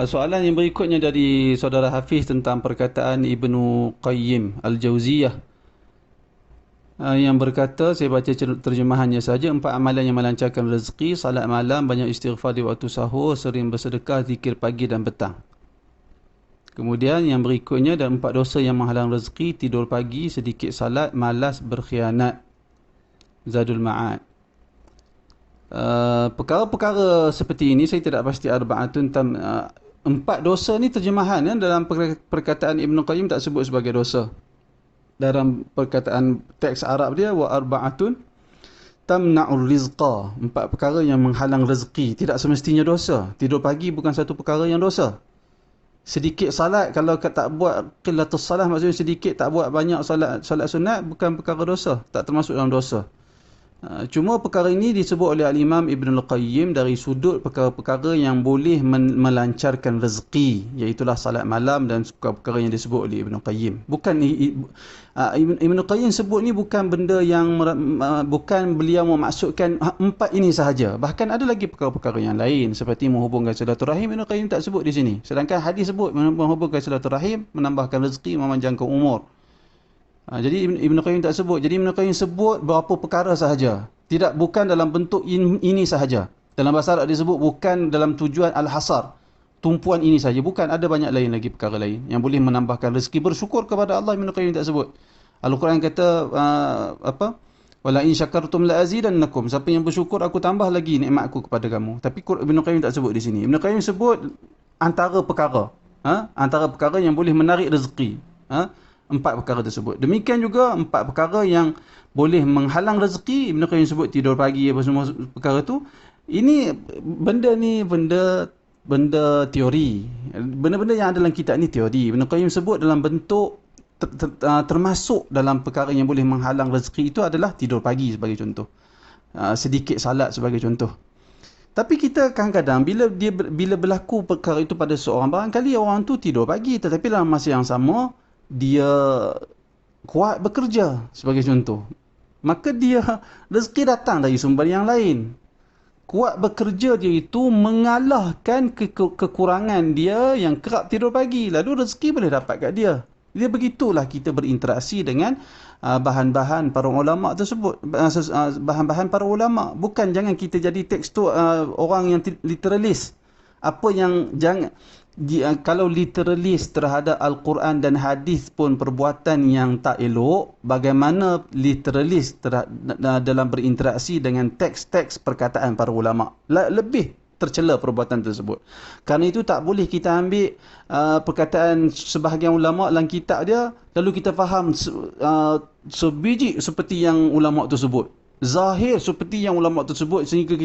Soalan yang berikutnya dari saudara Hafiz tentang perkataan Ibnu Qayyim Al-Jauziyah, yang berkata, saya baca terjemahannya saja: 4 amalan yang melancarkan rezeki: salat malam, banyak istighfar di waktu sahur, sering bersedekah, zikir pagi dan petang. Kemudian yang berikutnya, dan 4 dosa yang menghalang rezeki: tidur pagi, sedikit salat, malas, berkhianat. Zadul Ma'ad. Perkara-perkara seperti ini saya tidak pasti arba'atun tam. 4 dosa ni terjemahan dalam perkataan Ibn Qayyim tak sebut sebagai dosa. Dalam perkataan teks Arab dia, wa arba'atun tamna'ur rizqa, 4 perkara yang menghalang rezeki, tidak semestinya dosa. Tidur pagi bukan satu perkara yang dosa. Sedikit salat, kalau tak buat qillatus salah, maksudnya sedikit, tak buat banyak salat sunat, bukan perkara dosa, tak termasuk dalam dosa. Cuma perkara ini disebut oleh Al-Imam Ibn Al-Qayyim dari sudut perkara-perkara yang boleh melancarkan rezeki, iaitulah salat malam dan perkara yang disebut oleh Ibn Al-Qayyim. Bukan Ibn Al-Qayyim sebut ni bukan benda yang bukan beliau memaksudkan 4 ini sahaja. Bahkan ada lagi perkara-perkara yang lain seperti menghubungkan silaturahim. Ibn Al-Qayyim tak sebut di sini. Sedangkan hadis sebut menghubungkan silaturahim, menambahkan rezeki, memanjangkan umur. Jadi Ibn Qayyim tak sebut. Jadi Ibn Qayyim sebut beberapa perkara sahaja. Bukan dalam bentuk ini sahaja. Dalam bahasa Arab disebut bukan dalam tujuan al-hasar. Tumpuan ini sahaja. Bukan, ada banyak lain lagi perkara lain yang boleh menambahkan rezeki. Bersyukur kepada Allah, Ibn Qayyim tak sebut. Al-Quran kata wala in syakartum la azidannakum. Siapa yang bersyukur, aku tambah lagi nikmatku kepada kamu. Tapi Ibn Qayyim tak sebut di sini. Ibn Qayyim sebut antara perkara. Antara perkara yang boleh menarik rezeki. 4 perkara tersebut. Demikian juga 4 perkara yang boleh menghalang rezeki. Ibn Qayyim sebut tidur pagi, apa semua perkara tu. Ini benda teori. Benda-benda yang ada dalam kitab ni teori. Ibn Qayyim sebut dalam bentuk termasuk dalam perkara yang boleh menghalang rezeki itu adalah tidur pagi sebagai contoh. Sedikit salat sebagai contoh. Tapi kita kadang-kadang bila berlaku perkara itu pada seorang, barangkali orang tu tidur pagi, tetapi dalam masa yang sama dia kuat bekerja sebagai contoh, maka dia rezeki datang dari sumber yang lain. Kuat bekerja dia itu mengalahkan kekurangan dia yang kerap tidur pagi, lalu rezeki boleh dapat kat dia. Dia begitulah kita berinteraksi dengan bahan-bahan para ulama tersebut, bahan-bahan para ulama. Bukan jangan kita jadi tekstur orang yang literalis. Kalau literalis terhadap Al-Quran dan hadis pun perbuatan yang tak elok, bagaimana literalis dalam berinteraksi dengan teks-teks perkataan para ulama? Lebih tercela perbuatan tersebut. Kerana itu tak boleh kita ambil perkataan sebahagian ulama dalam kitab dia, lalu kita faham sebiji seperti yang ulama tersebut, zahir seperti yang ulama tersebut, sehingga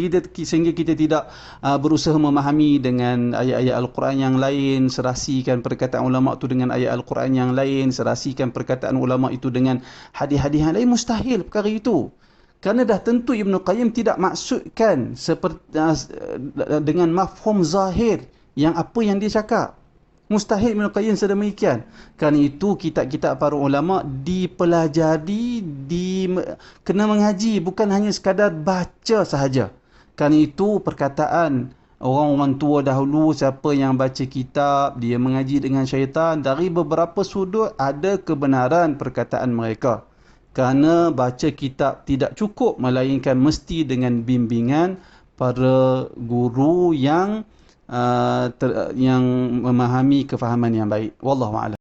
kita tidak berusaha memahami dengan ayat-ayat Al-Quran yang lain, serasikan perkataan ulama itu dengan ayat Al-Quran yang lain, serasikan perkataan ulama itu dengan hadis-hadis yang lain. Mustahil perkara itu. Kerana dah tentu Ibn Qayyim tidak maksudkan dengan mafhum zahir yang apa yang dia cakap. Mustahil Ibn Qayyim sedemikian. Kerana itu kitab-kitab para ulama dipelajari, kena mengaji, bukan hanya sekadar baca sahaja. Kerana itu perkataan orang-orang tua dahulu, siapa yang baca kitab, dia mengaji dengan syaitan, dari beberapa sudut ada kebenaran perkataan mereka. Kerana baca kitab tidak cukup, melainkan mesti dengan bimbingan para guru yang memahami kefahaman yang baik. Wallahu a'lam.